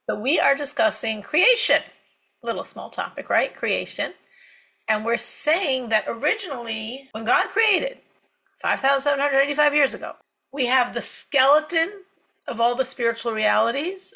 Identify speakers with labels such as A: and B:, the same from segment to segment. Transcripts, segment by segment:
A: So we are discussing creation. Little small topic, right? Creation. And we're saying that originally, when God created 5,785 years ago, we have the skeleton of all the spiritual realities.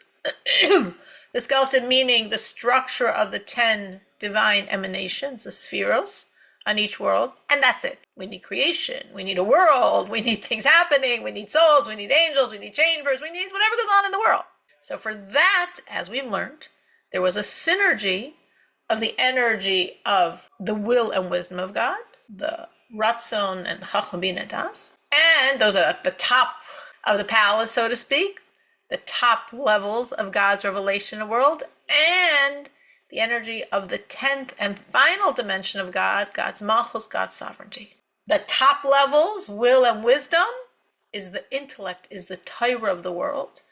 A: The skeleton meaning the structure of the 10 divine emanations, the spheros, on each world, and that's it. We need creation, we need a world, we need things happening, we need souls, we need angels, we need chambers, we need whatever goes on in the world. So for that, as we've learned, there was a synergy of the energy of the will and wisdom of God, the Ratzon and Chachma Bina Das, and those are at the top of the palace, so to speak, the top levels of God's revelation in the world, and the energy of the 10th and final dimension of God, God's Malchus, God's sovereignty. The top levels, will and wisdom, is the intellect, is the Torah of the world.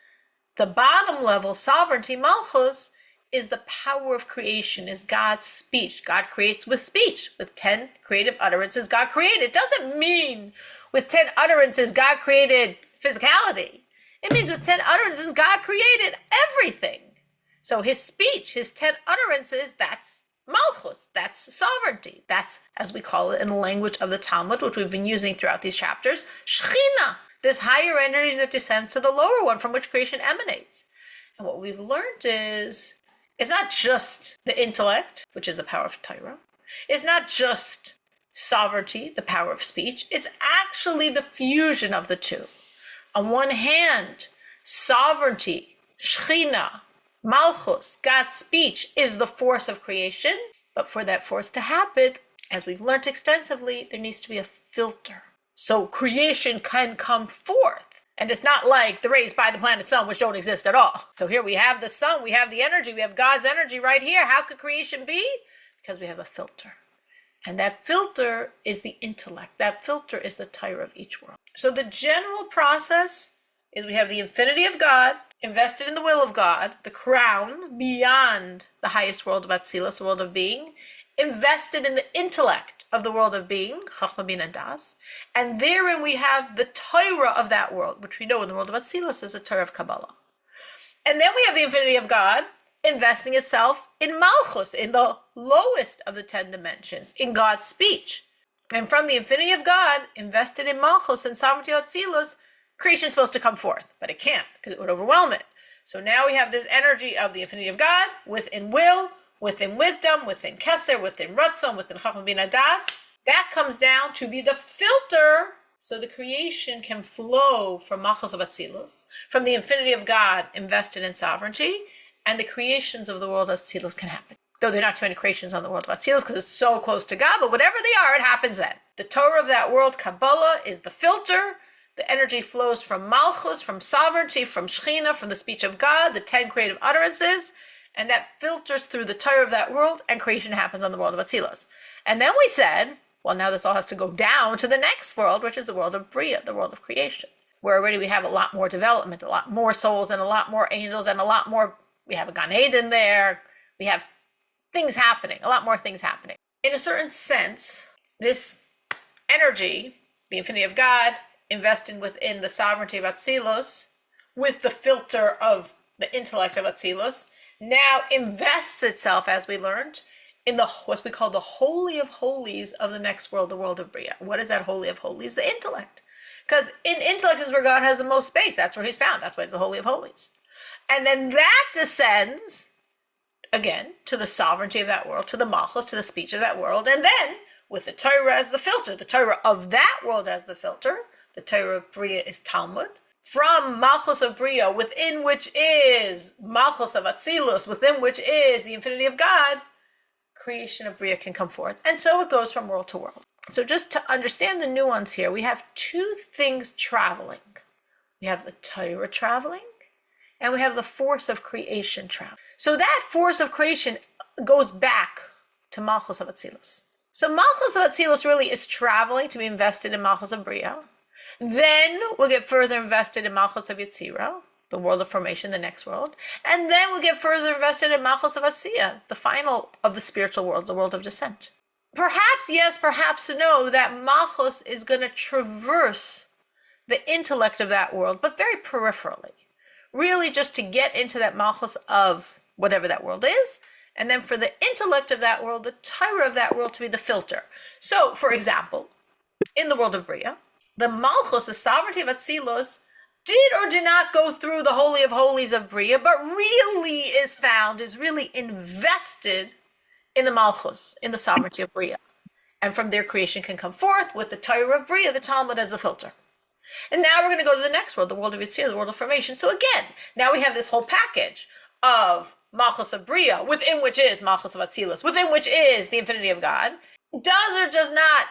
A: The bottom level, sovereignty, Malchus, is the power of creation, is God's speech. God creates with speech, with 10 creative utterances God created. It doesn't mean with 10 utterances God created physicality. It means with 10 utterances God created everything. So his speech, his 10 utterances, that's Malchus, that's sovereignty. That's, as we call it in the language of the Talmud, which we've been using throughout these chapters, Shechina, this higher energy that descends to the lower one from which creation emanates. And what we've learned is, it's not just the intellect, which is the power of Torah. It's not just sovereignty, the power of speech. It's actually the fusion of the two. On one hand, sovereignty, Shechina, Malchus, God's speech, is the force of creation. But for that force to happen, as we've learned extensively, there needs to be a filter. So creation can come forth. And it's not like the rays by the planet sun, which don't exist at all. So here we have the sun, we have the energy, we have God's energy right here. How could creation be? Because we have a filter. And that filter is the intellect. That filter is the Torah of each world. So the general process is we have the infinity of God invested in the will of God, the crown beyond the highest world of Atzilus, the world of being, invested in the intellect of the world of being, Chachma Bina Das, and therein we have the Torah of that world, which we know in the world of Atzilus is the Torah of Kabbalah. And then we have the infinity of God investing itself in Malchus, in the lowest of the 10 dimensions, in God's speech. And from the infinity of God invested in Malchus and sovereignty of Atzilus, creation is supposed to come forth, but it can't because it would overwhelm it. So now we have this energy of the infinity of God within will, within wisdom, within Keser, within Ratzon, within Chachma Bina Das. That comes down to be the filter so the creation can flow from Malchus of Atzilus, from the infinity of God invested in sovereignty, and the creations of the world of Atzilus can happen. Though they're not too many creations on the world of Atzilus because it's so close to God, but whatever they are, it happens then. The Torah of that world, Kabbalah, is the filter. The energy flows from Malchus, from sovereignty, from Shechina, from the speech of God, the 10 creative utterances, and that filters through the Torah of that world, and creation happens on the world of Atzilus. And then we said, well, now this all has to go down to the next world, which is the world of Bria, the world of creation, where already we have a lot more development, a lot more souls, and a lot more angels, and a lot more, we have a Gan Eden there, we have things happening, a lot more things happening. In a certain sense, this energy, the infinity of God, invested within the sovereignty of Atzilus, with the filter of the intellect of Atzilus, now invests itself, as we learned, in the what we call the Holy of Holies of the next world, the world of Bria. What is that Holy of Holies? The intellect. Because in intellect is where God has the most space. That's where he's found. That's why it's the Holy of Holies. And then that descends, again, to the sovereignty of that world, to the Malchus, to the speech of that world, and then, with the Torah as the filter, the Torah of that world as the filter, the Torah of Bria is Talmud. From Malchus of Bria, within which is Malchus of Atzilus, within which is the infinity of God, creation of Bria can come forth. And so it goes from world to world. So just to understand the nuance here, we have two things traveling. We have the Torah traveling, and we have the force of creation traveling. So that force of creation goes back to Malchus of Atzilus. So Malchus of Atzilus really is traveling to be invested in Malchus of Bria. Then we'll get further invested in Malchus of Yetzirah, the world of formation, the next world. And then we'll get further invested in Malchus of Asiya, the final of the spiritual worlds, the world of descent. Perhaps yes, perhaps no, that Malchus is going to traverse the intellect of that world, but very peripherally. really just to get into that malchus of whatever that world is, and then for the intellect of that world, the Torah of that world to be the filter. So, for example, in the world of Bria, the malchus, the sovereignty of Atzilos, did or did not go through the Holy of Holies of Bria, but really is really invested in the malchus, in the sovereignty of Bria. And from their creation can come forth with the Torah of Bria, the Talmud as the filter. And now we're going to go to the next world, the world of Yitzir, the world of formation. So again, now we have this whole package of malchus of Bria, within which is malchus of Atzilus, within which is the infinity of God. Does or does not,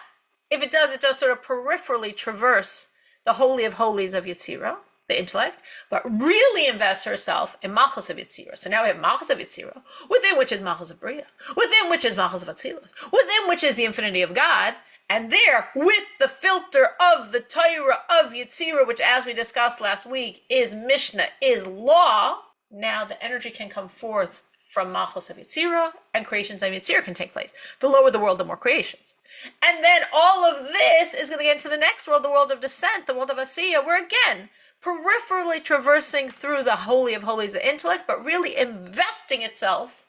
A: if it does sort of peripherally traverse the Holy of Holies of Yetzirah, the intellect, but really invests herself in malchus of Yetzirah. So now we have malchus of Yetzirah, within which is malchus of Bria, within which is malchus of Atzilus, within which is the infinity of God, and there, with the filter of the Torah of Yetzirah, which as we discussed last week, is Mishnah, is law, now the energy can come forth from malchus of Yetzirah, and creations of Yetzirah can take place. The lower the world, the more creations. And then all of this is going to get into the next world, the world of descent, the world of Asiya, where again, peripherally traversing through the Holy of Holies of intellect, but really investing itself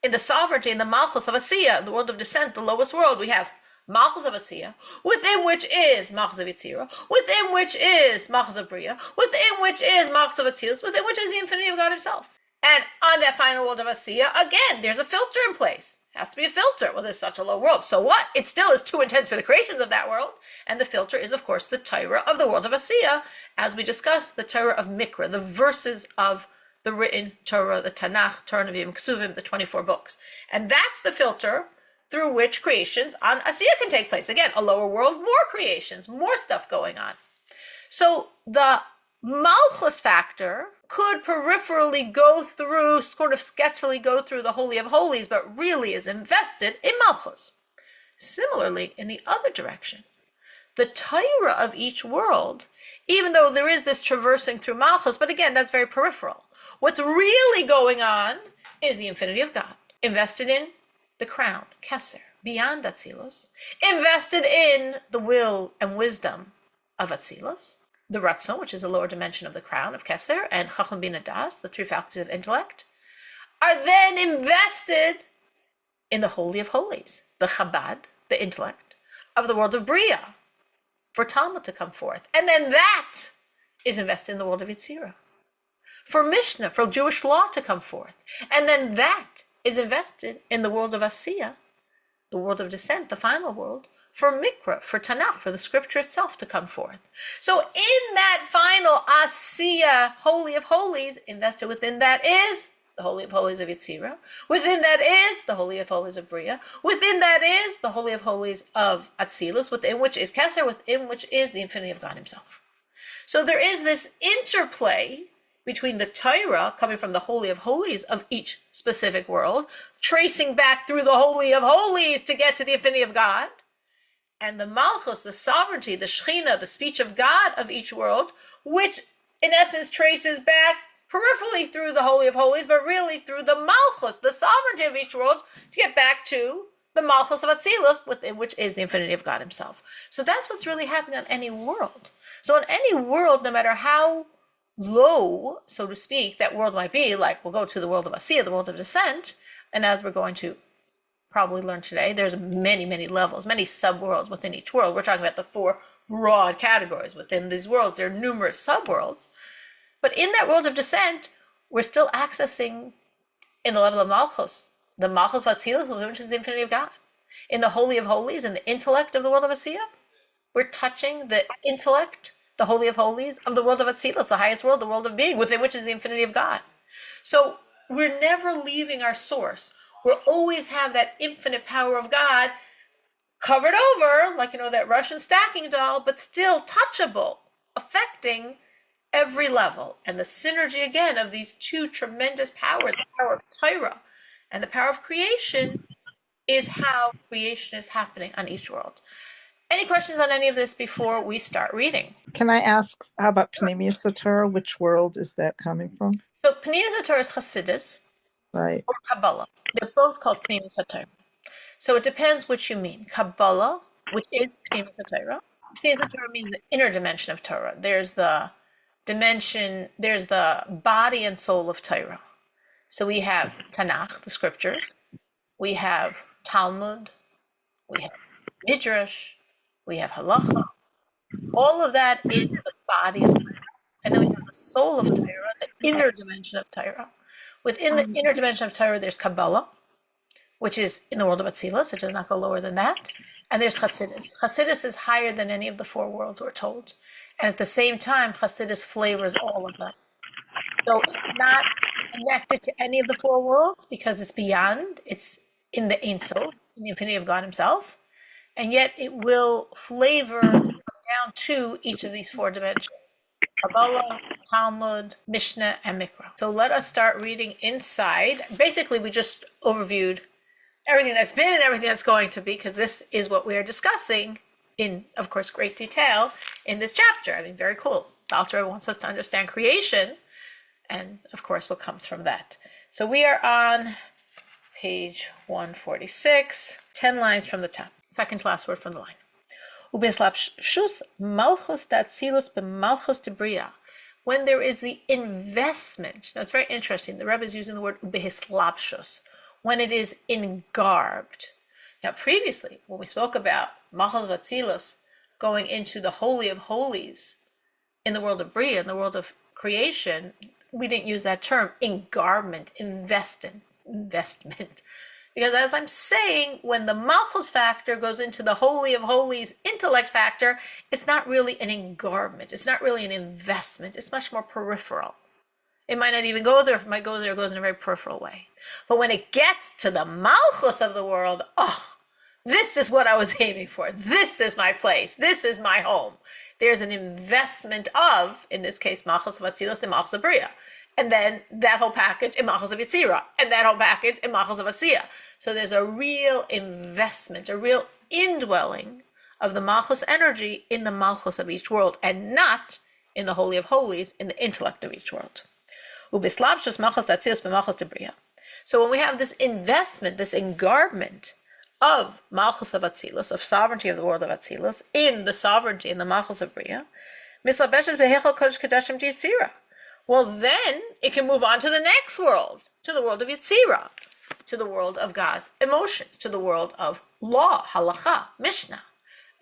A: in the sovereignty, in the malchus of Asiya, the world of descent, the lowest world. We have malchus of Asiya, within which is malchus of Yetzirah, within which is malchus of Bria, within which is malchus of Atzilus, within which is the infinity of God himself. And on that final world of Asiya, again, there's a filter in place. It has to be a filter. Well, there's such a low world. So what? It still is too intense for the creations of that world. And the filter is, of course, the Torah of the world of Asiya, as we discussed, the Torah of Mikra, the verses of the written Torah, the Tanakh, Torah Nevi'im, Ksuvim, the 24 books. And that's the filter through which creations on Asiya can take place. Again, a lower world, more creations, more stuff going on. So the Malchus factor could peripherally go through, sort of sketchily go through the Holy of Holies, but really is invested in Malchus. Similarly, in the other direction, the Torah of each world, even though there is this traversing through Malchus, but again, that's very peripheral. What's really going on is the infinity of God, invested in the crown, Keser, beyond Atzilus, invested in the will and wisdom of Atzilus, the Ratzon, which is a lower dimension of the crown of Keser, and Chacham Bina Das, the three faculties of intellect, are then invested in the Holy of Holies, the Chabad, the intellect, of the world of Bria, for Talmud to come forth. And then that is invested in the world of Yetzirah, for Mishnah, for Jewish law to come forth. And then that is invested in the world of Asiya, the world of descent, the final world, for Mikra, for Tanakh, for the scripture itself to come forth. So in that final Asiya, Holy of Holies, invested within that is the Holy of Holies of Yetzirah. Within that is the Holy of Holies of Bria. Within that is the Holy of Holies of Atzilus, within which is Keser, within which is the infinity of God himself. So there is this interplay between the Torah coming from the Holy of Holies of each specific world, tracing back through the Holy of Holies to get to the infinity of God, and the Malchus, the sovereignty, the Shechina, the speech of God of each world, which in essence traces back peripherally through the Holy of Holies, but really through the Malchus, the sovereignty of each world, to get back to the Malchus of Atzilus, within which is the infinity of God himself. So that's what's really happening on any world. So in any world, no matter how low, so to speak, that world might be, like we'll go to the world of Asiya, the world of descent, and as we're going to probably learn today, there's many levels, many sub-worlds within each world. We're talking about the four broad categories. Within these worlds, there are numerous sub-worlds. But in that world of descent, we're still accessing, in the level of Malchus, the Malchus of Atzilus, which is the infinity of God. In the Holy of Holies, in the intellect of the world of Asiya, we're touching the intellect, the Holy of Holies of the world of Atzilus, the highest world, the world of being, within which is the infinity of God. So we're never leaving our source. We'll always have that infinite power of God covered over, like, that Russian stacking doll, but still touchable, affecting every level. And the synergy, again, of these two tremendous powers, the power of Torah and the power of creation, is how creation is happening on each world. Any questions on any of this before we start reading?
B: Can I ask, how about Pneumius Torah? Which world is that coming from?
A: So Pneumius Torah is Hasidus,
B: right,
A: or Kabbalah. They're both called Pneumius Torah. So it depends which you mean. Kabbalah, which is Pneumius Torah. Pneumius Torah means the inner dimension of Torah. There's the dimension, there's the body and soul of Torah. So we have Tanakh, the scriptures. We have Talmud. We have Midrash. We have Halacha. All of that is the body of Torah. And then we have the soul of Torah, the inner dimension of Torah. Within the inner dimension of Torah, there's Kabbalah, which is in the world of Atzilus. It does not go lower than that. And there's Hasidus. Hasidus is higher than any of the four worlds, we're told. And at the same time, Hasidus flavors all of them. So it's not connected to any of the four worlds because it's beyond, it's in the Ein Sof, in the infinity of God himself. And yet it will flavor down to each of these four dimensions. Kabbalah, Talmud, Mishnah, and Mikra. So let us start reading inside. Basically, we just overviewed everything that's been and everything that's going to be, because this is what we are discussing in, of course, great detail in this chapter. I mean, very cool. The Alter Rebbe wants us to understand creation, and of course, what comes from that. So we are on page 146, 10 lines from the top. Second to last word from the line. Ubeslapshus malchus datzilus b'malchus debria. When there is the investment, now it's very interesting. The Rebbe is using the word ubehislapshus, when it is engarbed. Now, previously, when we spoke about malchus datzilus going into the holy of holies in the world of bria, in the world of creation, we didn't use that term, engarbment, investment. Because as I'm saying, when the Malchus factor goes into the Holy of Holies intellect factor, it's not really an engarbment. It's not really an investment. It's much more peripheral. It might not even go there. If it might go there, it goes in a very peripheral way. But when it gets to the Malchus of the world, oh, this is what I was aiming for. This is my place. This is my home. There's an investment of, in this case, Malchus of Atzilus and Malchus of Bria. And then that whole package in Malchus of Yetzirah, and that whole package in Malchus of Asiyah. So there's a real investment, a real indwelling of the Malchus energy in the Malchus of each world, and not in the Holy of Holies, in the intellect of each world. Ubislabshus Malchus Datzilus b'Malchus Debria. So when we have this investment, this engarbment of Malchus of Atzilus, of sovereignty of the world of Atzilus, in the sovereignty in the Malchus of Bria, Mislabeshes behechel kodesh kadashim Yetzirah. Well, then it can move on to the next world, to the world of Yetzirah, to the world of God's emotions, to the world of law, halacha, Mishnah.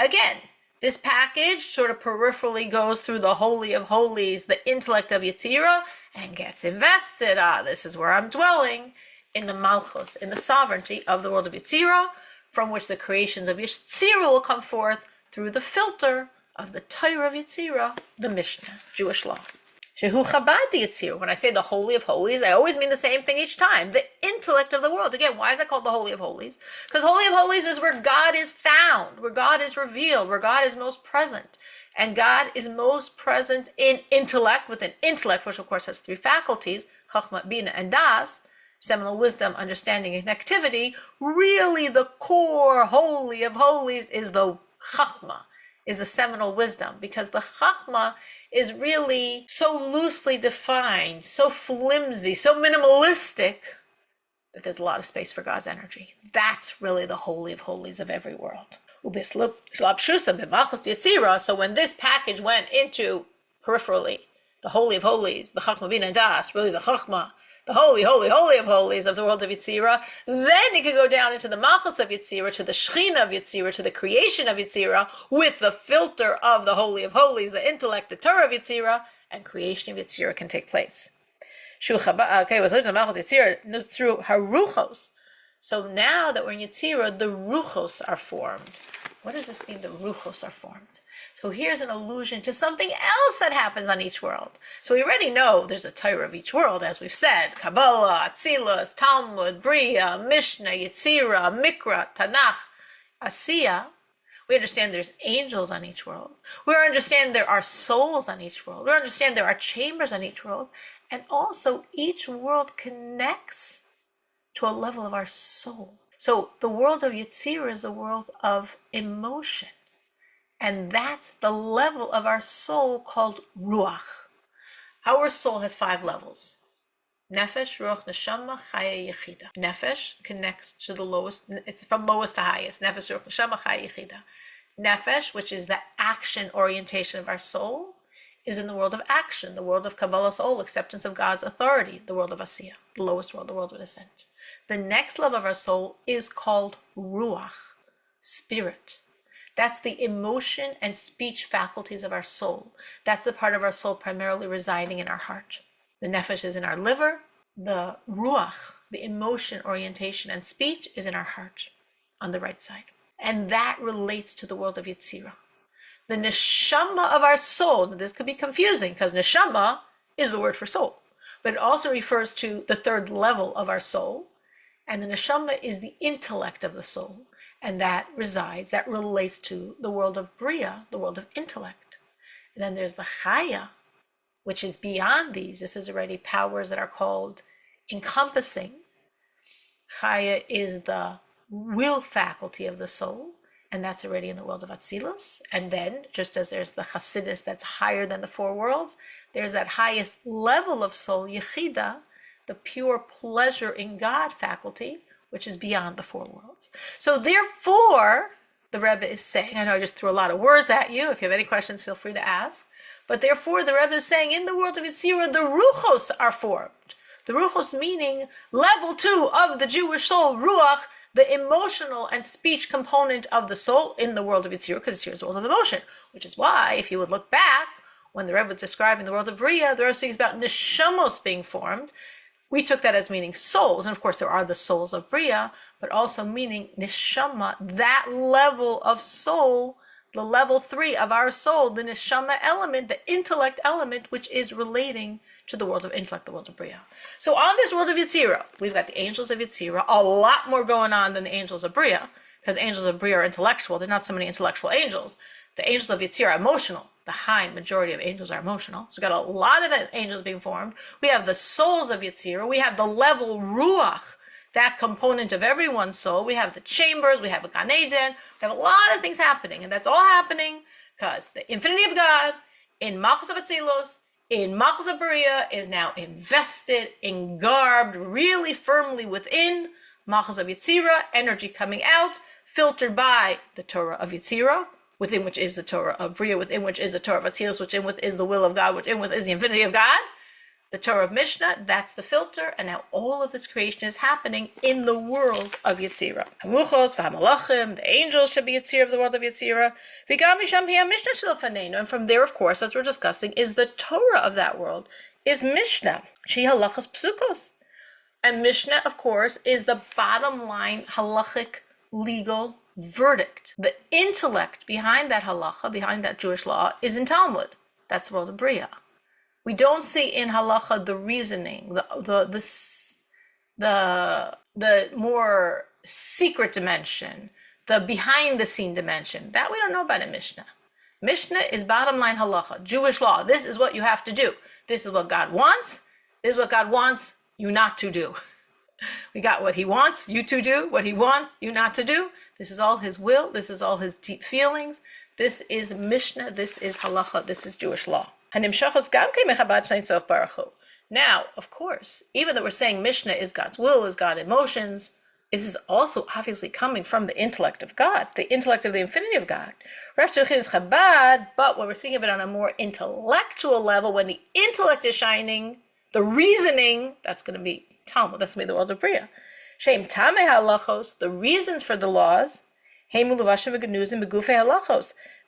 A: Again, this package sort of peripherally goes through the Holy of Holies, the intellect of Yetzirah, and gets invested. This is where I'm dwelling, in the Malchus, in the sovereignty of the world of Yetzirah, from which the creations of Yetzirah will come forth through the filter of the Torah of Yetzirah, the Mishnah, Jewish law. Shehu Chabad Yetzirah. When I say the Holy of Holies, I always mean the same thing each time. The intellect of the world. Again, why is it called the Holy of Holies? Because Holy of Holies is where God is found, where God is revealed, where God is most present. And God is most present in intellect, within intellect, which of course has three faculties, Chachma, Bina, and Das, seminal wisdom, understanding, and activity. Really the core Holy of Holies is the Chachma, is the seminal wisdom, because the Chachma is really so loosely defined, so flimsy, so minimalistic, that there's a lot of space for God's energy. That's really the Holy of Holies of every world. So when this package went into, peripherally, the Holy of Holies, the Chachma Bina and Das, really the Chachma, the holy of holies of the world of Yetzirah, then it could go down into the Malchus of Yetzirah, to the Shechina of Yetzirah, to the creation of Yetzirah, with the filter of the Holy of Holies, the intellect, the Torah of Yetzirah, and creation of Yetzirah can take place. Okay, was the Malchus Yetzirah through Haruchos. So now that we're in Yetzirah, the Ruchos are formed. What does this mean, the Ruchos are formed? So here's an allusion to something else that happens on each world. So we already know there's a Torah of each world, as we've said. Kabbalah, Atzilus, Talmud, Bria, Mishnah, Yetzirah, Mikra, Tanakh, Asiyah. We understand there's angels on each world. We understand there are souls on each world. We understand there are chambers on each world. And also each world connects to a level of our soul. So the world of Yetzirah is a world of emotion. And that's the level of our soul called Ruach. Our soul has 5 levels. Nefesh, Ruach, Neshama, Chaya, Yechida. Nefesh connects to the lowest, it's from lowest to highest. Nefesh, Ruach, Neshama, Chaya, Yechida. Nefesh, which is the action orientation of our soul, is in the world of action, the world of Kabbalah soul, acceptance of God's authority, the world of Asiya, the lowest world, the world of descent. The next level of our soul is called Ruach, spirit. That's the emotion and speech faculties of our soul. That's the part of our soul primarily residing in our heart. The nefesh is in our liver. The ruach, the emotion, orientation, and speech is in our heart on the right side. And that relates to the world of Yetzirah. The neshama of our soul, this could be confusing because neshama is the word for soul, but it also refers to the third level of our soul. And the neshama is the intellect of the soul. And that relates to the world of Bria, the world of intellect. And then there's the chaya, which is beyond these. This is already powers that are called encompassing. Chaya is the will faculty of the soul, and that's already in the world of Atzilus. And then, just as there's the Hasidus that's higher than the four worlds, there's that highest level of soul, Yechida, the pure pleasure in God faculty, which is beyond the four worlds. So therefore, the Rebbe is saying, I know I just threw a lot of words at you. If you have any questions, feel free to ask. But therefore, the Rebbe is saying, in the world of Yetzirah, the Ruchos are formed. The Ruchos meaning level 2 of the Jewish soul, Ruach, the emotional and speech component of the soul in the world of Yetzirah, because Yetzirah is the world of emotion, which is why, if you would look back, when the Rebbe was describing the world of Bria, the Rebbe speaks about Neshamos being formed. We took that as meaning souls, and of course there are the souls of Bria, but also meaning Neshama, that level of soul, the level 3 of our soul, the Neshama element, the intellect element, which is relating to the world of intellect, the world of Bria. So on this world of Yetzirah, we've got the angels of Yetzirah, a lot more going on than the angels of Bria, because angels of Bria are intellectual. They're not so many intellectual angels. The angels of Yetzirah are emotional. The high majority of angels are emotional. So we've got a lot of angels being formed. We have the souls of Yetzirah. We have the level Ruach, that component of everyone's soul. We have the chambers. We have a Gan Eden. We have a lot of things happening. And that's all happening because the infinity of God in Malchus of Atzilus, in Malchus of Beria, is now invested, engarbed really firmly within Malchus of Yetzirah, energy coming out, filtered by the Torah of Yetzirah, within which is the Torah of Bria, within which is the Torah of Atzilus, within which is the will of God, within which is the infinity of God. The Torah of Mishnah, that's the filter, and now all of this creation is happening in the world of Yetzirah. Hamuchos, v'hamalachim, the angels should be Yetzirah of the world of Yetzirah. V'gam misham hiya Mishnah shel fanenu, and from there, of course, as we're discussing, is the Torah of that world, is Mishnah, she halachos psukos. And Mishnah, of course, is the bottom line halachic legal verdict. The intellect behind that halacha, behind that Jewish law, is in Talmud. That's the world of Bria. We don't see in halacha the reasoning, the more secret dimension, the behind the scene dimension. That we don't know about in Mishnah. Mishnah is bottom line halacha, Jewish law. This is what you have to do. This is what God wants. This is what God wants you not to do. We got what he wants you to do, what he wants you not to do. This is all his will. This is all his deep feelings. This is Mishnah. This is halacha. This is Jewish law. Now, of course, even though we're saying Mishnah is God's will, is God's emotions, this is also obviously coming from the intellect of God, the intellect of the infinity of God. But when we're seeing of it on a more intellectual level, when the intellect is shining, the reasoning, that's going to be Talmud, that's going to be the world of Bria. Shem tameh halachos, the reasons for the laws,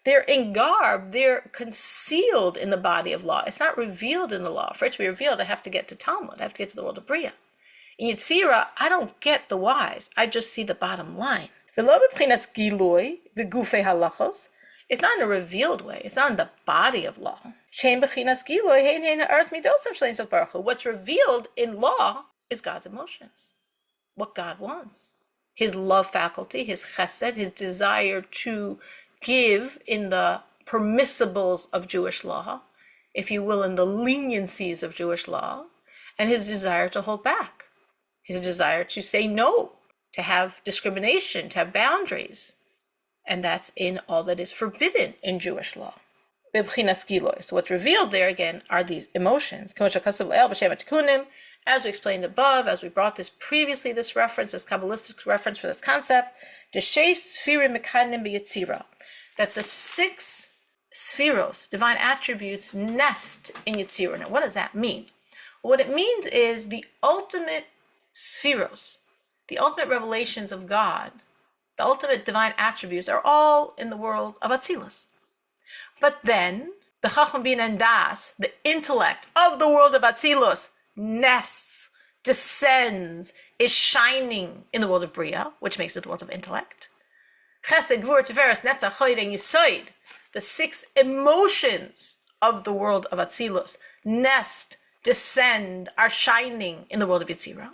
A: they're in garb, they're concealed in the body of law. It's not revealed in the law. For it to be revealed, I have to get to Talmud. I have to get to the world of Bria. In Yetzirah, I don't get the whys. I just see the bottom line. It's not in a revealed way. It's not in the body of law. What's revealed in law is God's emotions. What God wants. His love faculty, his chesed, his desire to give in the permissibles of Jewish law, if you will, in the leniencies of Jewish law, and his desire to hold back, his desire to say no, to have discrimination, to have boundaries. And that's in all that is forbidden in Jewish law. So what's revealed there again are these emotions. As we explained above, as we brought this previously, this reference, this Kabbalistic reference for this concept, that the 6 spheros, divine attributes, nest in Yetzirah. Now, what does that mean? What it means is the ultimate spheros, the ultimate revelations of God, the ultimate divine attributes are all in the world of Atzilus. But then, the Chacham Bin and Das, the intellect of the world of Atzilus, nests, descends, is shining in the world of Bria, which makes it the world of intellect. Chesed, Gvur, Tiferes, Netzach, Chayd, and Yisoid, the 6 emotions of the world of Atzilus, nest, descend, are shining in the world of Yetzirah.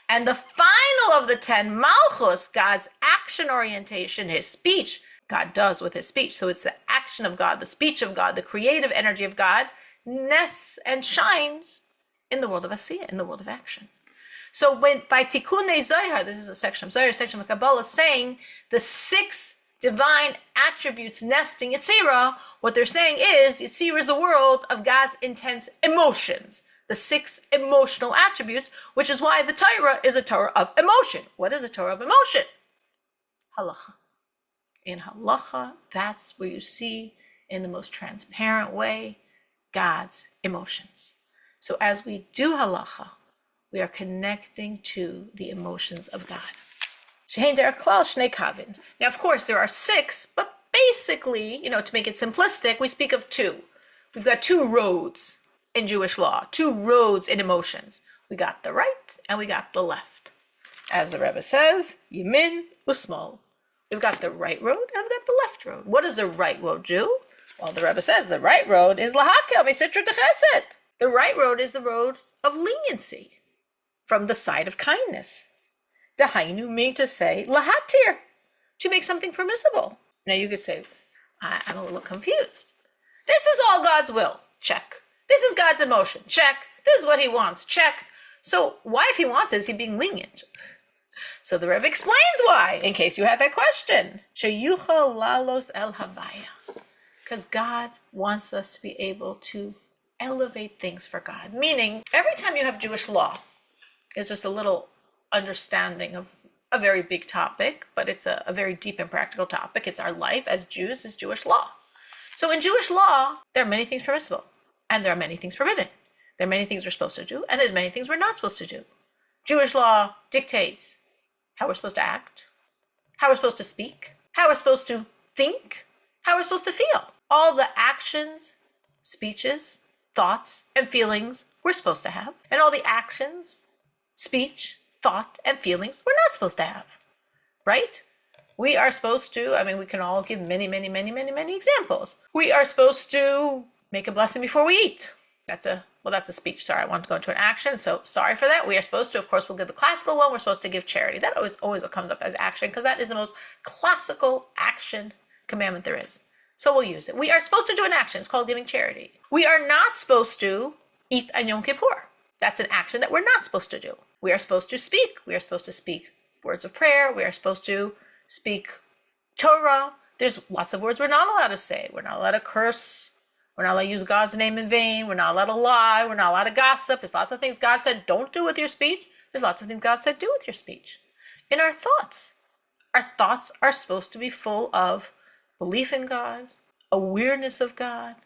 A: And the final of the 10, Malchus, God's action orientation, his speech, God does with his speech. So it's the action of God, the speech of God, the creative energy of God, nests and shines in the world of Asiyah, in the world of action. So when by Tikkunei Zohar, this is a section of Zohar, section of Kabbalah, saying the 6 divine attributes nesting Yetzirah, what they're saying is Yetzirah is a world of God's intense emotions, the 6 emotional attributes, which is why the Torah is a Torah of emotion. What is a Torah of emotion? Halacha. In halacha, that's where you see in the most transparent way God's emotions. So as we do halacha, we are connecting to the emotions of God. Shehein derech klal shnei kavin. Now, of course, there are 6, but basically, to make it simplistic, we speak of 2. We've got 2 roads in Jewish law, 2 roads in emotions. We got the right and we got the left. As the Rebbe says, Yemin u'smol. We've got the right road and we've got the left road. What does the right road do? Well, the Rebbe says the right road is lahakel misitra dechesed. The right road is the road of leniency, from the side of kindness. Dahainu, meaning to say lahatir, to make something permissible. Now you could say, I'm a little confused. This is all God's will. Check. This is God's emotion. Check. This is what he wants. Check. So why, if he wants it, is he being lenient? So the Rebbe explains why, in case you had that question. Sheyuchal lalos el havaya. Because God wants us to be able to elevate things for God. Meaning, every time you have Jewish law, it's just a little understanding of a very big topic, but it's a very deep and practical topic. It's our life as Jews, is Jewish law. So in Jewish law, there are many things permissible, and there are many things forbidden. There are many things we're supposed to do, and there's many things we're not supposed to do. Jewish law dictates how we're supposed to act, how we're supposed to speak, how we're supposed to think, how we're supposed to feel. All the actions, speeches, thoughts, and feelings we're supposed to have, and all the actions, speech, thought, and feelings we're not supposed to have, right? We are supposed to, we can all give many examples. We are supposed to make a blessing before we eat. That's a speech. Sorry, I want to go into an action. So sorry for that. We are supposed to, of course, we'll give the classical one. We're supposed to give charity. That always what comes up as action, because that is the most classical action commandment there is. So we'll use it. We are supposed to do an action. It's called giving charity. We are not supposed to eat on Yom Kippur. That's an action that we're not supposed to do. We are supposed to speak. We are supposed to speak words of prayer. We are supposed to speak Torah. There's lots of words we're not allowed to say. We're not allowed to curse. We're not allowed to use God's name in vain. We're not allowed to lie. We're not allowed to gossip. There's lots of things God said don't do with your speech. There's lots of things God said do with your speech. In our thoughts are supposed to be full of belief in God, awareness of God.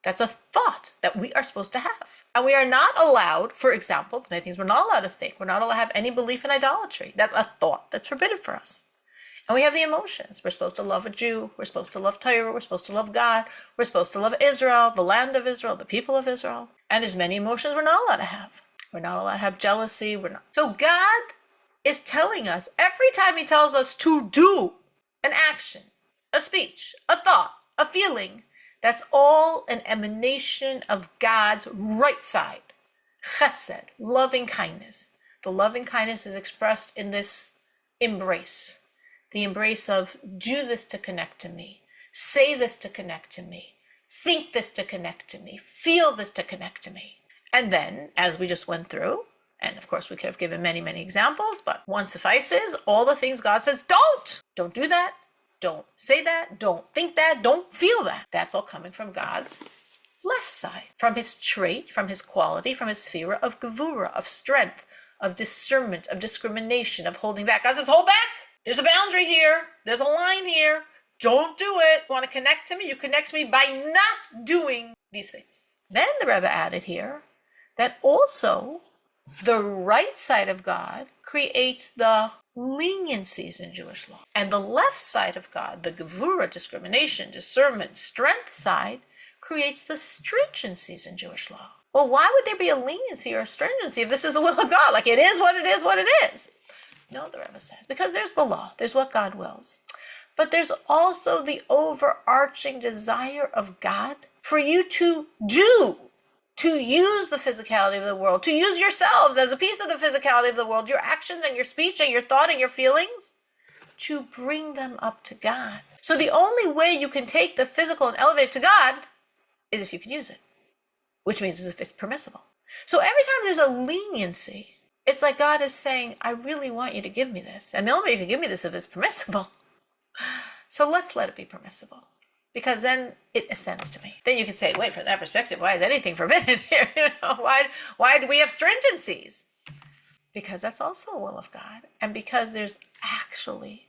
A: That's a thought that we are supposed to have. And we are not allowed, for example, there's many things we're not allowed to think. We're not allowed to have any belief in idolatry. That's a thought that's forbidden for us. And we have the emotions. We're supposed to love a Jew. We're supposed to love Torah. We're supposed to love God. We're supposed to love Israel, the land of Israel, the people of Israel. And there's many emotions we're not allowed to have. We're not allowed to have jealousy. So God is telling us, every time he tells us to do an action, a speech, a thought, a feeling, that's all an emanation of God's right side. Chesed, loving kindness. The loving kindness is expressed in this embrace. The embrace of do this to connect to me, say this to connect to me, think this to connect to me, feel this to connect to me. And then, as we just went through, and of course we could have given many examples, but one suffices, all the things God says, don't do that, don't say that, don't think that, don't feel that. That's all coming from God's left side, from his trait, from his quality, from his sphere of gevura, of strength, of discernment, of discrimination, of holding back. God says, hold back. There's a boundary here. There's a line here. Don't do it. You want to connect to me? You connect to me by not doing these things. Then the Rebbe added here that also the right side of God creates the leniencies in Jewish law. And the left side of God, the Gevurah, discrimination, discernment, strength side, creates the stringencies in Jewish law. Well, why would there be a leniency or a stringency if this is the will of God? Like it is what it is, what it is. No, the Rebbe says, because there's the law, there's what God wills. But there's also the overarching desire of God for you to do, to use the physicality of the world, to use yourselves as a piece of the physicality of the world, your actions and your speech and your thought and your feelings, to bring them up to God. So the only way you can take the physical and elevate it to God is if you can use it, which means if it's permissible. So every time there's a leniency, it's like God is saying, I really want you to give me this. And the only way you can give me this is if it's permissible. So let's let it be permissible, because then it ascends to me. Then you can say, wait, from that perspective, why is anything forbidden here? Why do we have stringencies? Because that's also a will of God. And because there's actually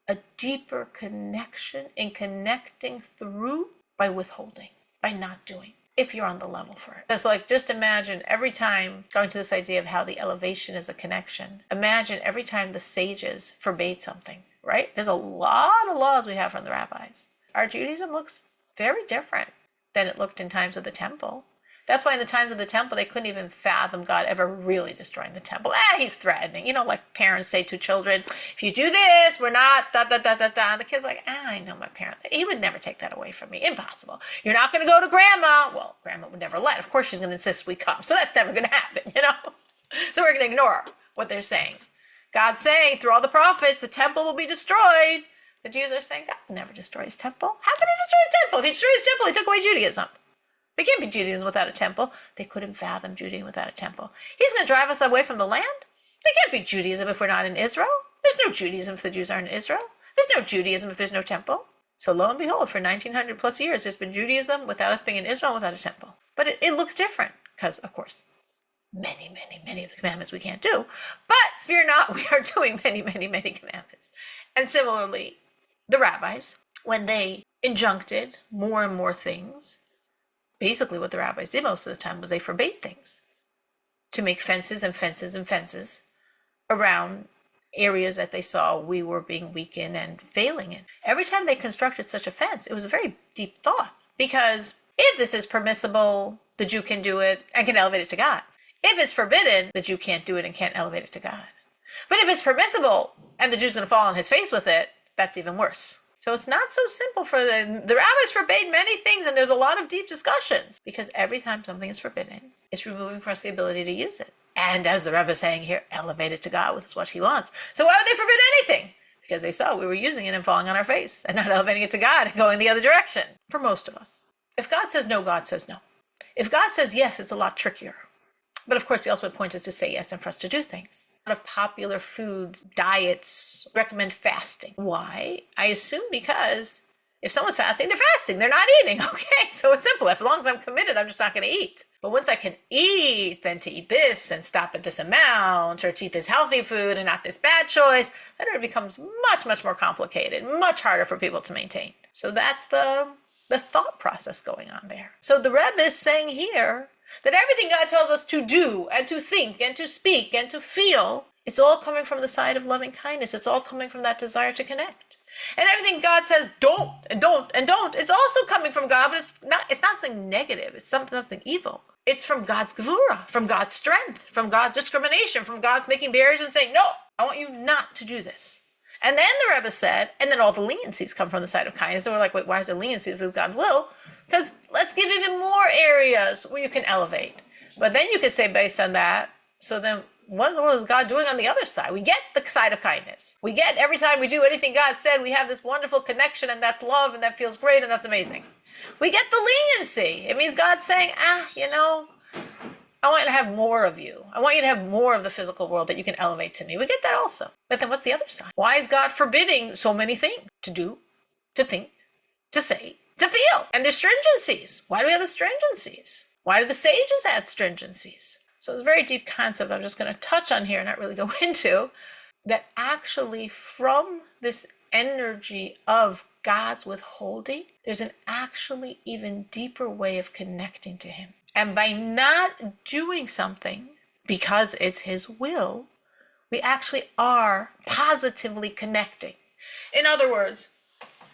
A: a deeper connection in connecting through by withholding, by not doing, if you're on the level for it. It's like, just imagine every time, going to this idea of how the elevation is a connection, imagine every time the sages forbade something, right? There's a lot of laws we have from the rabbis. Our Judaism looks very different than it looked in times of the temple. That's why in the times of the temple, they couldn't even fathom God ever really destroying the temple. He's threatening. You know, like parents say to children, if you do this, we're not, da, da, da, da, da. And the kid's like, I know my parent. He would never take that away from me. Impossible. You're not going to go to grandma. Well, grandma would never let. Of course, she's going to insist we come. So that's never going to happen, you know? So we're going to ignore what they're saying. God's saying through all the prophets, the temple will be destroyed. The Jews are saying, God never destroys his temple. How can he destroy his temple? If he destroys his temple, he took away Judaism. There can't be Judaism without a temple. They couldn't fathom Judaism without a temple. He's going to drive us away from the land? There can't be Judaism if we're not in Israel. There's no Judaism if the Jews aren't in Israel. There's no Judaism if there's no temple. So lo and behold, for 1900 plus years, there's been Judaism without us being in Israel, without a temple. But it looks different because, of course, many of the commandments we can't do. But fear not, we are doing many commandments. And similarly, the rabbis, when they injuncted more and more things, basically what the rabbis did most of the time was they forbade things to make fences and fences and fences around areas that they saw we were being weak in and failing in. Every time they constructed such a fence, it was a very deep thought, because if this is permissible, the Jew can do it and can elevate it to God. If it's forbidden, the Jew can't do it and can't elevate it to God. But if it's permissible and the Jew's going to fall on his face with it, that's even worse. So it's not so simple for the rabbis forbade many things, and there's a lot of deep discussions, because every time something is forbidden, it's removing from us the ability to use it. And as the Rebbe is saying here, elevate it to God with what he wants. So why would they forbid anything? Because they saw we were using it and falling on our face and not elevating it to God and going the other direction. For most of us. If God says no, God says no. If God says yes, it's a lot trickier. But of course, the ultimate point is to say yes and for us to do things. A lot of popular food diets recommend fasting. Why? I assume because if someone's fasting, they're fasting. They're not eating. Okay, so it's simple. As long as I'm committed, I'm just not going to eat. But once I can eat, then to eat this and stop at this amount, or to eat this healthy food and not this bad choice, then it becomes much more complicated, much harder for people to maintain. So that's the thought process going on there. So the Rebbe is saying here that everything God tells us to do and to think and to speak and to feel, it's all coming from the side of loving kindness. It's all coming from that desire to connect. And everything God says don't and don't and don't, it's also coming from God, but it's not something negative. It's something evil. It's from God's gevurah, from God's strength, from God's discrimination, from God's making barriers and saying, no, I want you not to do this. And then the Rebbe said, and then all the leniencies come from the side of kindness. And we're like, wait, why is there leniencies? Is God's will? Because let's give even more areas where you can elevate. But then you could say based on that, so then what in the world is God doing on the other side? We get the side of kindness. We get every time we do anything God said, we have this wonderful connection, and that's love, and that feels great, and that's amazing. We get the leniency. It means God's saying, I want you to have more of you. I want you to have more of the physical world that you can elevate to me. We get that also. But then what's the other side? Why is God forbidding so many things to do, to think, to say, to feel? And there's stringencies. Why do we have the stringencies? Why do the sages add stringencies? So it's a very deep concept I'm just going to touch on here and not really go into, that actually from this energy of God's withholding, there's an actually even deeper way of connecting to him. And by not doing something because it's his will, we actually are positively connecting. In other words,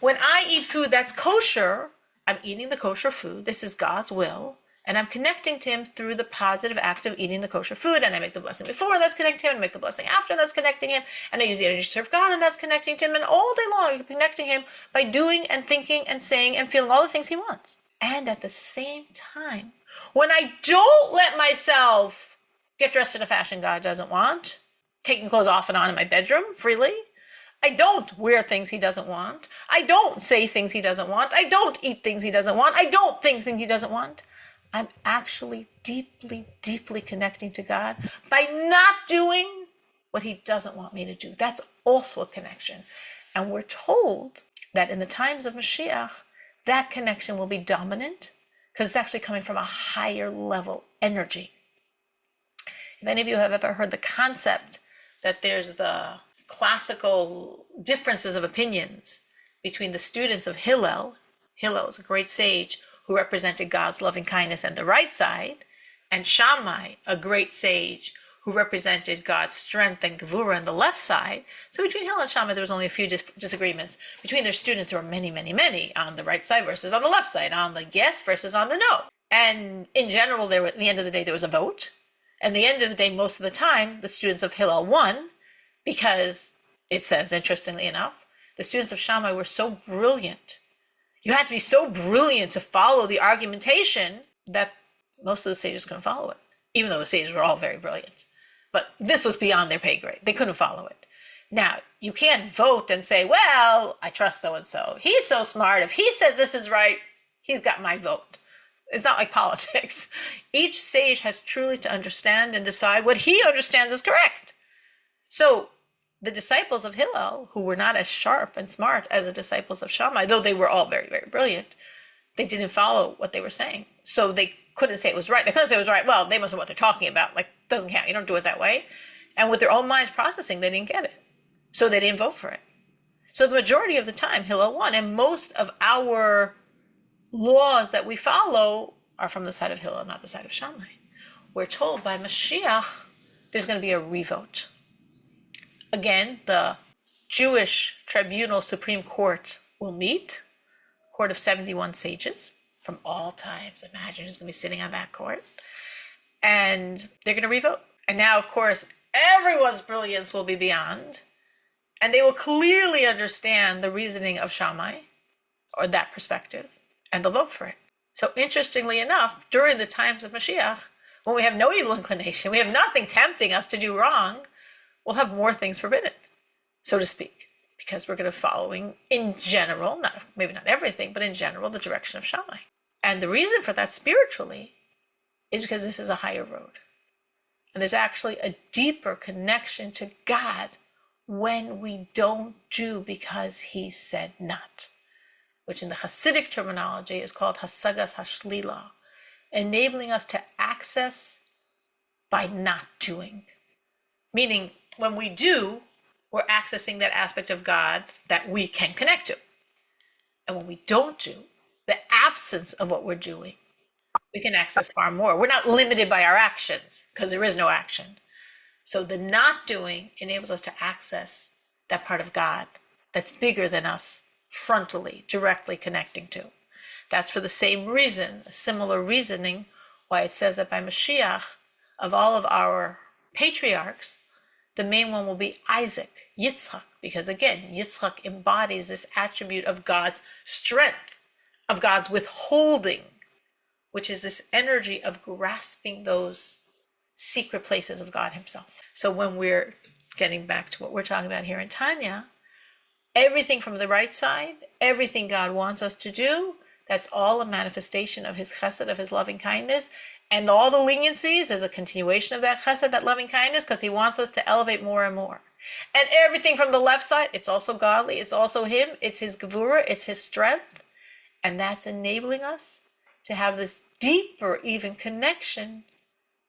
A: when I eat food that's kosher, I'm eating the kosher food. This is God's will. And I'm connecting to him through the positive act of eating the kosher food. And I make the blessing before, that's connecting to him. And I make the blessing after, that's connecting him. And I use the energy to serve God, and that's connecting to him. And all day long, I'm connecting him by doing and thinking and saying and feeling all the things he wants. And at the same time, when I don't let myself get dressed in a fashion God doesn't want, taking clothes off and on in my bedroom freely, I don't wear things he doesn't want. I don't say things he doesn't want. I don't eat things he doesn't want. I don't think things he doesn't want. I'm actually deeply, deeply connecting to God by not doing what he doesn't want me to do. That's also a connection. And we're told that in the times of Mashiach, that connection will be dominant because it's actually coming from a higher level energy. If any of you have ever heard the concept that there's the classical differences of opinions between the students of Hillel is a great sage who represented God's loving kindness and the right side, and Shammai, a great sage who represented God's strength and Gevurah on the left side. So between Hillel and Shammai, there was only a few disagreements. Between their students, there were many, many, many on the right side versus on the left side, on the yes versus on the no. And in general, at the end of the day, there was a vote. And at the end of the day, most of the time, the students of Hillel won because, it says, interestingly enough, the students of Shammai were so brilliant. You had to be so brilliant to follow the argumentation that most of the sages couldn't follow it, even though the sages were all very brilliant. But this was beyond their pay grade. They couldn't follow it. Now, you can't vote and say, well, I trust so-and-so. He's so smart. If he says this is right, he's got my vote. It's not like politics. Each sage has truly to understand and decide what he understands is correct. So the disciples of Hillel, who were not as sharp and smart as the disciples of Shammai, though they were all very, very brilliant, they didn't follow what they were saying. So they couldn't say it was right. They couldn't say it was right. Well, they must know what they're talking about. Like, doesn't count. You don't do it that way. And with their own minds processing, they didn't get it. So they didn't vote for it. So the majority of the time, Hillel won. And most of our laws that we follow are from the side of Hillel, not the side of Shammai. We're told by Mashiach there's going to be a revote. Again, the Jewish Tribunal Supreme Court will meet, court of 71 sages from all times. Imagine who's going to be sitting on that court. And they're going to revote. And now, of course, everyone's brilliance will be beyond. And they will clearly understand the reasoning of Shammai, or that perspective, and they'll vote for it. So interestingly enough, during the times of Mashiach, when we have no evil inclination, we have nothing tempting us to do wrong, we'll have more things forbidden, so to speak, because we're going to following, in general, maybe not everything, but in general, the direction of Shammai. And the reason for that spiritually is because this is a higher road. And there's actually a deeper connection to God when we don't do because he said not, which in the Hasidic terminology is called hasagas hashlila, enabling us to access by not doing. Meaning, when we do, we're accessing that aspect of God that we can connect to. And when we don't do, the absence of what we're doing, we can access far more. We're not limited by our actions because there is no action. So the not doing enables us to access that part of God that's bigger than us, frontally, directly connecting to. That's for the same reason, a similar reasoning, why it says that by Mashiach, of all of our patriarchs, the main one will be Isaac, Yitzchak, because again, Yitzchak embodies this attribute of God's strength, of God's withholding, which is this energy of grasping those secret places of God himself. So when we're getting back to what we're talking about here in Tanya, everything from the right side, everything God wants us to do, that's all a manifestation of his chesed, of his loving kindness. And all the leniencies is a continuation of that chesed, that loving kindness, because he wants us to elevate more and more. And everything from the left side, it's also godly, it's also him, it's his gevurah, it's his strength. And that's enabling us to have this deeper even connection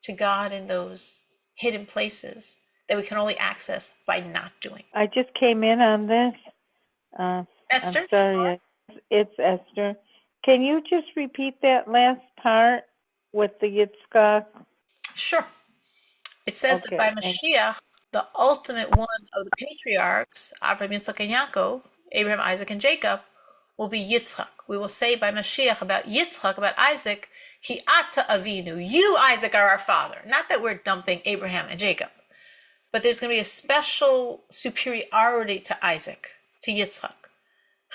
A: to God in those hidden places that we can only access by not doing.
C: I just came in on this. I'm
A: Esther?
C: sorry. It's Esther. Can you just repeat that last part with the Yitzchak?
A: Sure. It says that by
C: Okay.
A: Mashiach, the ultimate one of the patriarchs, Avraham, Yitzchak, and Yaakov, Abraham, Isaac, and Jacob, will be Yitzchak. We will say by Mashiach about Yitzchak, about Isaac, Ki ata avinu. You, Isaac, are our father. Not that we're dumping Abraham and Jacob, but there's going to be a special superiority to Isaac, to Yitzchak.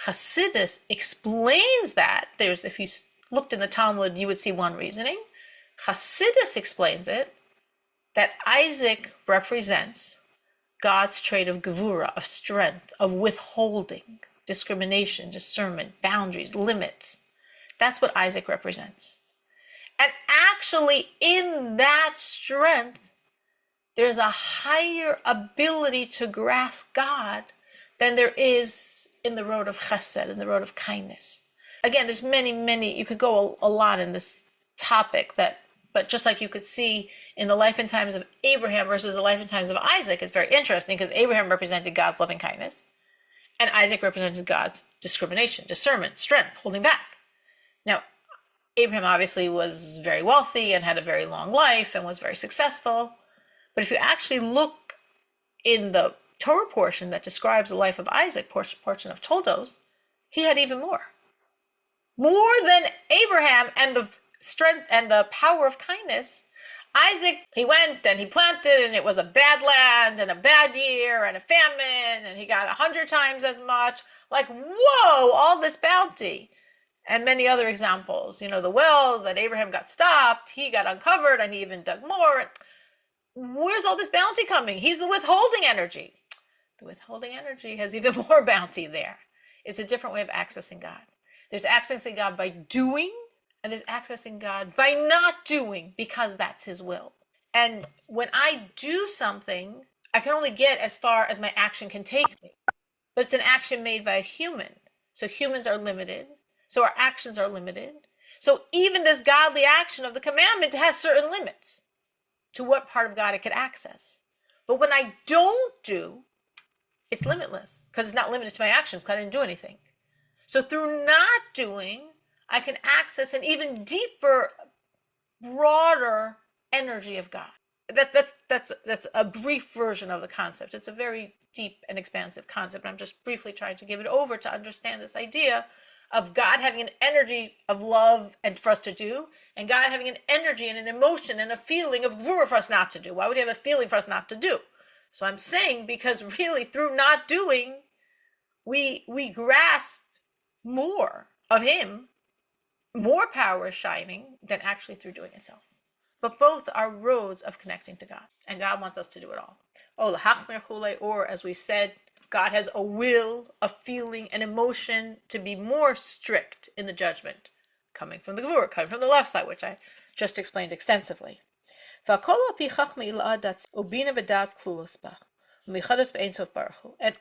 A: Chassidus explains that. If you looked in the Talmud, you would see one reasoning. Chassidus explains it that Isaac represents God's trait of gevura, of strength, of withholding, discrimination, discernment, boundaries, limits. That's what Isaac represents. And actually, in that strength, there's a higher ability to grasp God than there is in the road of chesed, in the road of kindness. Again, there's many, you could go a lot in this topic, but just like you could see in the life and times of Abraham versus the life and times of Isaac, it's very interesting because Abraham represented God's loving kindness and Isaac represented God's discrimination, discernment, strength, holding back. Now, Abraham obviously was very wealthy and had a very long life and was very successful. But if you actually look in the Torah portion that describes the life of Isaac, portion of Toldos, he had even more. More than Abraham and the strength and the power of kindness. Isaac, he went and he planted and it was a bad land and a bad year and a famine and he got 100 times as much. Like, whoa, all this bounty. And many other examples. The wells that Abraham got stopped, he got uncovered and he even dug more. Where's all this bounty coming? He's the withholding energy. The withholding energy has even more bounty there. It's a different way of accessing God. There's accessing God by doing, and there's accessing God by not doing because that's his will. And when I do something, I can only get as far as my action can take me. But it's an action made by a human. So humans are limited. So our actions are limited. So even this godly action of the commandment has certain limits to what part of God it could access. But when I don't do, it's limitless because it's not limited to my actions because I didn't do anything. So through not doing, I can access an even deeper, broader energy of God. That's a brief version of the concept. It's a very deep and expansive concept. I'm just briefly trying to give it over to understand this idea of God having an energy of love and for us to do, and God having an energy and an emotion and a feeling of gvura for us not to do. Why would he have a feeling for us not to do? So I'm saying because really through not doing, we grasp more of him, more power is shining than actually through doing itself. But both are roads of connecting to God, and God wants us to do it all. Or as we said, God has a will, a feeling, an emotion to be more strict in the judgment, coming from the gevura, coming from the left side, which I just explained extensively. And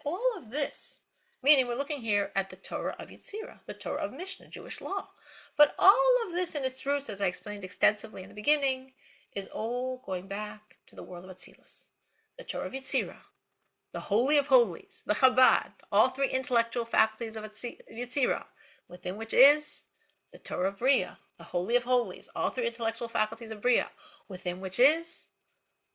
A: all of this, meaning we're looking here at the Torah of Yetzirah, the Torah of Mishnah, Jewish law. But all of this in its roots, as I explained extensively in the beginning, is all going back to the world of Atzilus, the Torah of Yetzirah, the Holy of Holies, the Chabad, all three intellectual faculties of Yetzirah, within which is the Torah of Bria, the Holy of Holies, all three intellectual faculties of Bria, within which is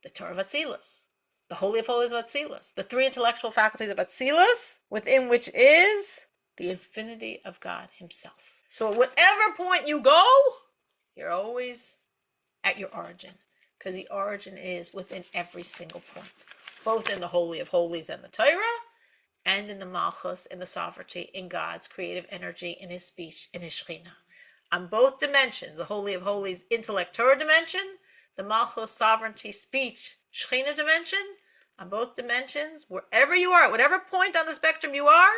A: the Torah of Atzilus, the Holy of Holies of Atzilus, the three intellectual faculties of Atzilus, within which is the infinity of God himself. So at whatever point you go, you're always at your origin, because the origin is within every single point, both in the Holy of Holies and the Torah, and in the Malchus, in the sovereignty, in God's creative energy, in his speech, in his Shekhinah. On both dimensions, the Holy of Holies, intellect, Torah dimension, the Malchus, sovereignty, speech, Shekhinah dimension, on both dimensions, wherever you are, at whatever point on the spectrum you are,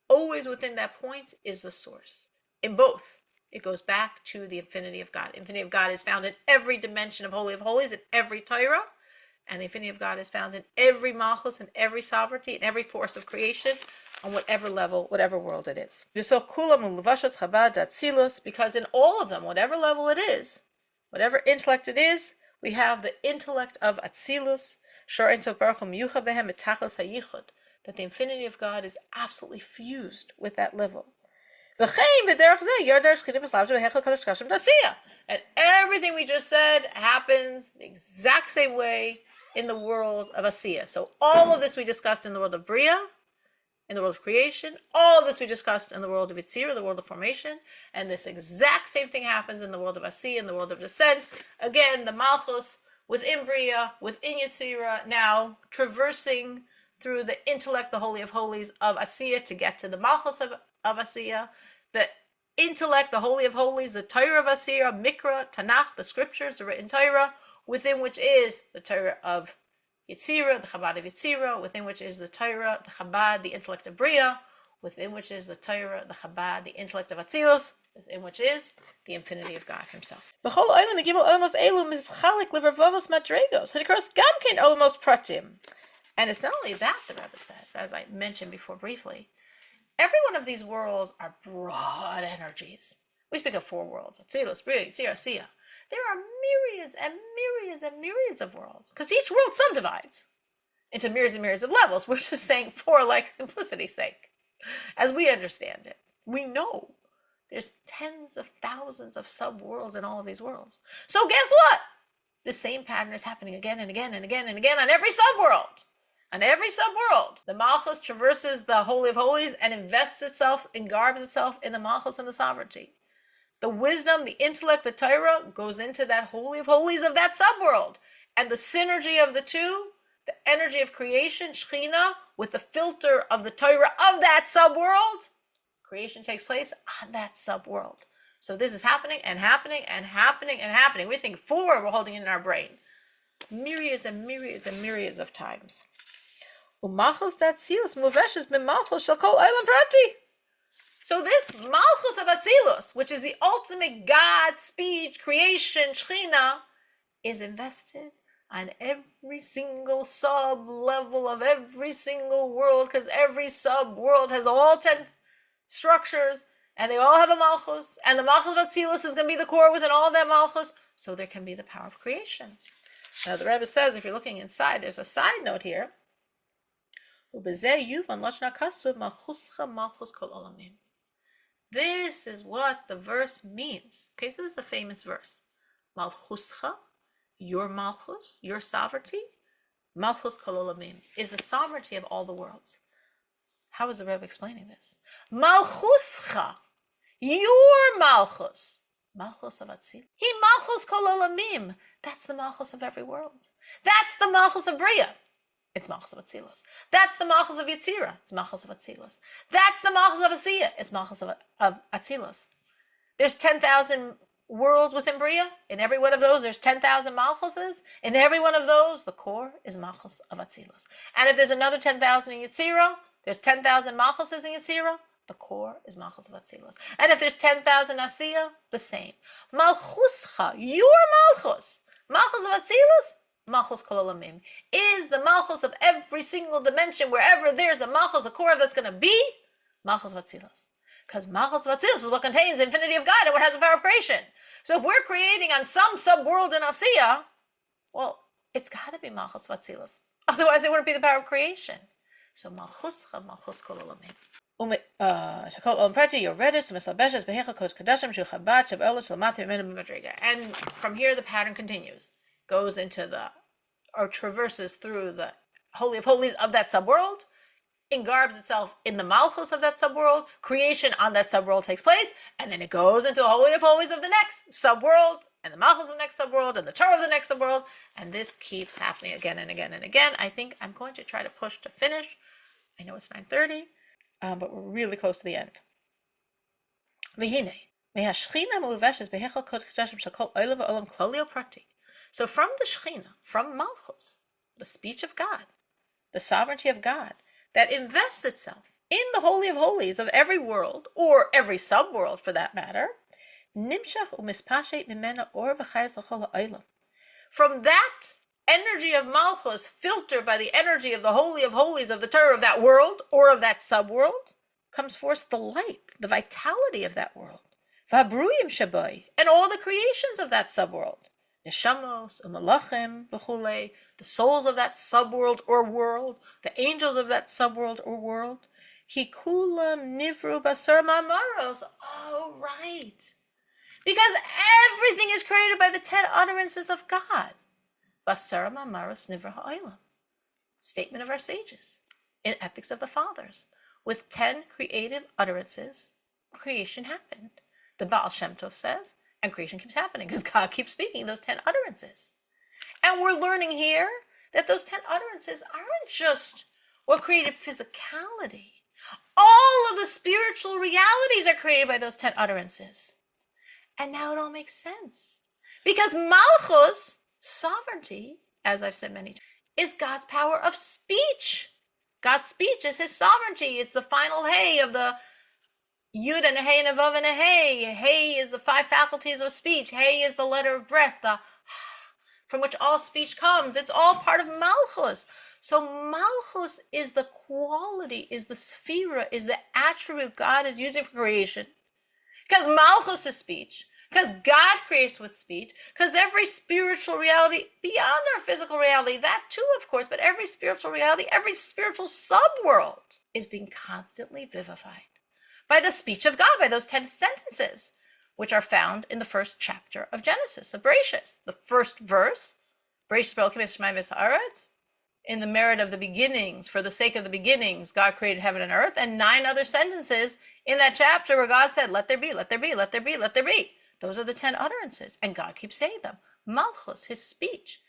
A: always within that point is the source. In both, it goes back to the infinity of God. Infinity of God is found in every dimension of Holy of Holies, in every Torah, and the infinity of God is found in every Malchus, in every sovereignty, in every force of creation, on whatever level, whatever world it is. Because in all of them, whatever level it is, whatever intellect it is, we have the intellect of Atzilus, the that the infinity of God is absolutely fused with that level. And everything we just said happens the exact same way in the world of Asiya. So all of this we discussed in the world of Bria, in the world of creation. All of this we discussed in the world of Yitzira, the world of formation. And this exact same thing happens in the world of Asiya, in the world of descent. Again, the Malchus within Bria, within Yitzira, now traversing through the intellect, the Holy of Holies of Asiya to get to the Malchus of Asiya. The intellect, the Holy of Holies, the Torah of Asiya, Mikra, Tanakh, the scriptures, the written Torah, within which is the Torah of Yitzira, the Chabad of Yitzira, within which is the Torah, the Chabad, the intellect of Bria, within which is the Torah, the Chabad, the intellect of Atzilus, within which is the infinity of God Himself. And it's not only that, the Rebbe says, as I mentioned before briefly, every one of these worlds are broad energies. We speak of four worlds: Atzilus, Bria, Yitzira, Asiya. There are myriads and myriads and myriads of worlds, because each world subdivides into myriads and myriads of levels. We're just saying four like simplicity's sake, as we understand it. We know there's tens of thousands of sub-worlds in all of these worlds. So guess what? The same pattern is happening again and again and again and again on every sub-world. On every sub-world, the Malchus traverses the Holy of Holies and invests itself, engarbs itself in the Malchus and the sovereignty. The wisdom, the intellect, the Torah goes into that Holy of Holies of that subworld. And the synergy of the two, the energy of creation, Shekhinah, with the filter of the Torah of that subworld, creation takes place on that subworld. So this is happening and happening and happening and happening. We think four, we're holding it in our brain. Myriads and myriads and myriads of times. So this Malchus of Atzilus, which is the ultimate God, speech, creation, Shekhinah, is invested on every single sub-level of every single world, because every sub-world has all 10 structures, and they all have a Malchus, and the Malchus of Atzilus is going to be the core within all of that Malchus, so there can be the power of creation. Now the Rebbe says, if you're looking inside, there's a side note here. This is what the verse means. Okay, so this is a famous verse. Malchuscha, your Malchus, your sovereignty, Malchus kol olamim, is the sovereignty of all the worlds. How is the Rebbe explaining this? Malchuscha, your Malchus, Malchus of Atzil. He Malchus kol olamim. That's the Malchus of every world. That's the Malchus of Bria. It's Malchus of Atzilus. That's the Malchus of Yitzira. It's Malchus of Atzilus. That's the Malchus of Asiya. It's Malchus of Atzilus. There's 10,000 worlds within Bria. In every one of those, there's 10,000 Malchuses. In every one of those, the core is Malchus of Atzilus. And if there's another 10,000 in Yitzira, there's 10,000 Malchuses in Yitzira. The core is Malchus of Atzilus. And if there's 10,000 Asiya, the same. Malchuscha, your Malchus, Malchus of Atzilus, Malchus kol olamim, is the Malchus of every single dimension. Wherever there's a Malchus, a core that's going to be, Malchus of Atzilus. Because Malchus of Atzilus is what contains the infinity of God and what has the power of creation. So if we're creating on some sub-world in Asiya, well, it's got to be Malchus of Atzilus. Otherwise, it wouldn't be the power of creation. So Malchus kol olamim. And from here, the pattern continues. Goes into or traverses through the Holy of Holies of that subworld, engarbs itself in the Malchus of that subworld, creation on that subworld takes place, and then it goes into the Holy of Holies of the next subworld, and the Malchus of the next subworld, and the Torah of the next subworld, and this keeps happening again and again and again. I think I'm going to try to push to finish. I know it's 9:30, but we're really close to the end. V'hine, me'hashchina meluveshes behechal kodesh kodashim shel kol olam v'olam klolio prati. So from the Shekhinah, from Malchus, the speech of God, the sovereignty of God, that invests itself in the Holy of Holies of every world, or every sub-world for that matter, nimshach u'mispashet mimena or v'chayes l'chol ha'olam. From that energy of Malchus, filtered by the energy of the Holy of Holies of the Torah of that world, or of that sub-world, comes forth the light, the vitality of that world. V'habruyim shabai, and all the creations of that sub-world. neshamos, umalachim, b'chule, the souls of that subworld or world, the angels of that subworld or world. Ki kulam nivru basar mamaros. Oh, right. Because everything is created by the 10 utterances of God. Basar mamaros nivra ha'olam. Statement of our sages in Ethics of the Fathers. With 10 creative utterances, creation happened. The Baal Shem Tov says, and creation keeps happening because God keeps speaking those 10 utterances. And we're learning here that those 10 utterances aren't just what created physicality. All of the spiritual realities are created by those 10 utterances. And now it all makes sense. Because Malchus, sovereignty, as I've said many times, is God's power of speech. God's speech is his sovereignty. It's the final hey of the Yud and a hey and a vav and a hey. Hey is the 5 faculties of speech. Hey is the letter of breath, the from which all speech comes. It's all part of Malchus. So Malchus is the quality, is the sphera, is the attribute God is using for creation. Because Malchus is speech. Because God creates with speech. Because every spiritual reality beyond our physical reality, that too, of course, but every spiritual reality, every spiritual subworld is being constantly vivified by the speech of God, by those 10 sentences, which are found in the first chapter of Genesis, of Bereshis. The first verse, Bereshis B'Elokim es Shamayim v'Haaretz, in the merit of the beginnings, for the sake of the beginnings, God created heaven and earth, and 9 other sentences in that chapter where God said, let there be, let there be, let there be, let there be. Those are the 10 utterances, and God keeps saying them. Malchus, his speech.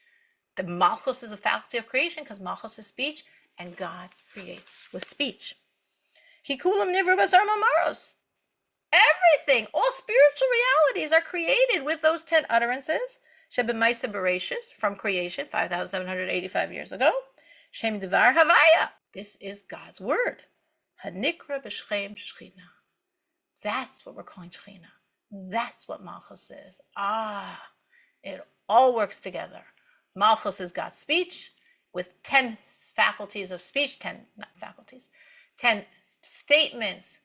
A: The Malchus is a faculty of creation because Malchus is speech, and God creates with speech. Hikulam nivru basar mamaros. Everything, all spiritual realities are created with those 10 utterances. Shebemaisa Bereshis, from creation, 5,785 years ago. Shem Devar Havaya. This is God's word. Hanikra b'Shchem Shechina. That's what we're calling Shechina. That's what Malchus is. It all works together. Malchus is God's speech with 10 faculties of speech, 10 statements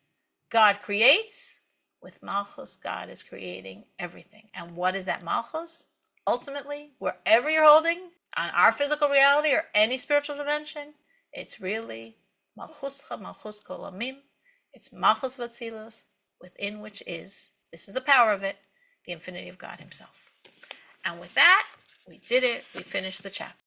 A: God creates. With Malchus, God is creating everything. And what is that Malchus? Ultimately, wherever you're holding on our physical reality or any spiritual dimension, it's really Malchuscha, Malchus Kol Amim. It's Malchus Vatzilos, within which is, this is the power of it, the infinity of God himself. And with that, we did it. We finished the chapter.